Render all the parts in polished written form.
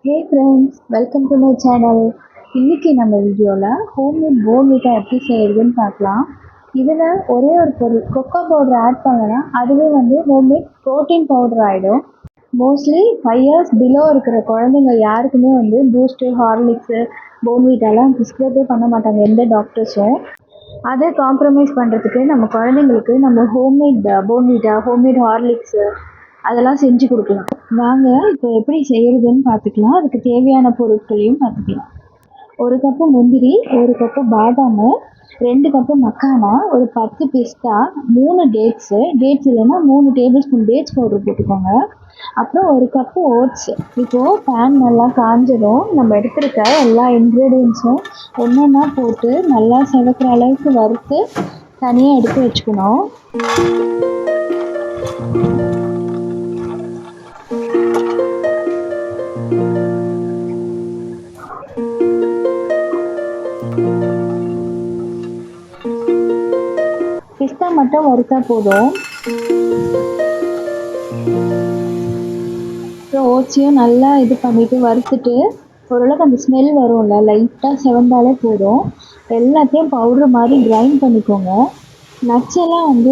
Hey friends, welcome to my channel. இன்றைக்கி நம்ம வீடியோவில் ஹோம்மேட் போர்ன்விட்டா எப்படி செய்கிறதுன்னு பார்க்கலாம். இதில் ஒரே ஒரு பொருள் கொக்கோ பவுடர் ஆட் பண்ணனா அதுவே ஹோம்மேட் ப்ரோட்டீன் பவுடர் ஆகிடும். மோஸ்ட்லி 5 years பிலோ இருக்கிற குழந்தைங்க யாருக்குமே பூஸ்ட்டு, ஹார்லிக்ஸு, போர்ன்விட்டாலாம் ப்ரிஸ்கிரைபே பண்ண மாட்டாங்க எந்த டாக்டர்ஸும். அதை காம்ப்ரமைஸ் பண்ணுறதுக்கு நம்ம குழந்தைங்களுக்கு நம்ம ஹோம்மேட் போர்ன்விட்டா, ஹோம்மேட் ஹார்லிக்ஸு அதெல்லாம் செஞ்சு கொடுக்கலாம். வாங்க இப்போ எப்படி செய்கிறதுன்னு பார்த்துக்கலாம். அதுக்கு தேவையான பொருட்களையும் பார்த்துக்கலாம். 1 கப்பு முந்திரி, 1 கப்பு பாதாம், 2 கப்பு மக்கானா, ஒரு 10 பிஸ்தா, 3 டேட்ஸு, டேட்ஸ் இல்லைன்னா 3 டேபிள் ஸ்பூன் டேட்ஸ் பவுடர் போட்டுக்கோங்க. அப்புறம் 1 கப்பு ஓட்ஸ். இப்போது பேன் நல்லா காஞ்சதும் நம்ம எடுத்துருக்க எல்லா இன்க்ரீடியன்ஸும் ஒன்றா போட்டு நல்லா செவக்கிற அளவுக்கு வறுத்து தனியாக எடுத்து வச்சுக்கணும். பிஸ்தா மட்டும் வறுத்தா போதும். அப்புறம் ஓட்ஸையும் நல்லா இது பண்ணிவிட்டு வறுத்துட்டு ஓரளவுக்கு அந்த ஸ்மெல் வரும்ல, லைட்டாக செவந்தாலே போதும். எல்லாத்தையும் பவுட்ரு மாதிரி கிரைண்ட் பண்ணிக்கோங்க. நட்ஸ் எல்லாம்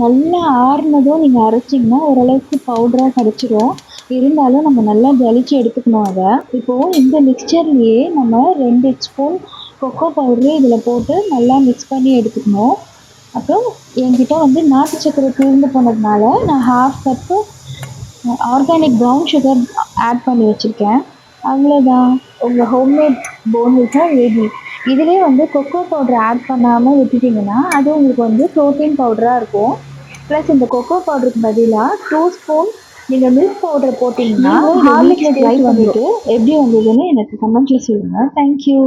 நல்லா ஆறுனதும் நீங்கள் அரைச்சிங்கன்னா ஓரளவுக்கு பவுடராக கிடச்சிரும். இருந்தாலும் நம்ம நல்லா ஜலிச்சு எடுத்துக்கணும் அதை. இப்போது இந்த மிக்சர்லேயே நம்ம 2 ஸ்பூன் கொக்கோ பவுட்ரு இதில் போட்டு நல்லா மிக்ஸ் பண்ணி எடுத்துக்கணும். அப்புறம் என்கிட்ட நாட்டு சக்கரை தீர்ந்து போனதுனால நான் 1/2 cup organic brown sugar add பண்ணி வச்சுருக்கேன். அவ்வளோதான், உங்கள் ஹோம்மேட் போர்ன்விட்டா ரெடி. இதிலே கொக்கோ பவுடர் ஆட் பண்ணாமல் விட்டுட்டிங்கன்னா அது உங்களுக்கு ப்ரோட்டீன் பவுடராக இருக்கும். ப்ளஸ் இந்த கொக்கோ பவுடருக்கு பதிலாக 2 ஸ்பூன் நீங்கள் மில்க் பவுடர் போட்டிங்கன்னா ஹார்லிக்ஸ் ட்ரை பண்ணிவிட்டு எப்படி வந்ததுன்னு எனக்கு கமெண்ட்டில் சொல்லுங்கள். தேங்க்யூ.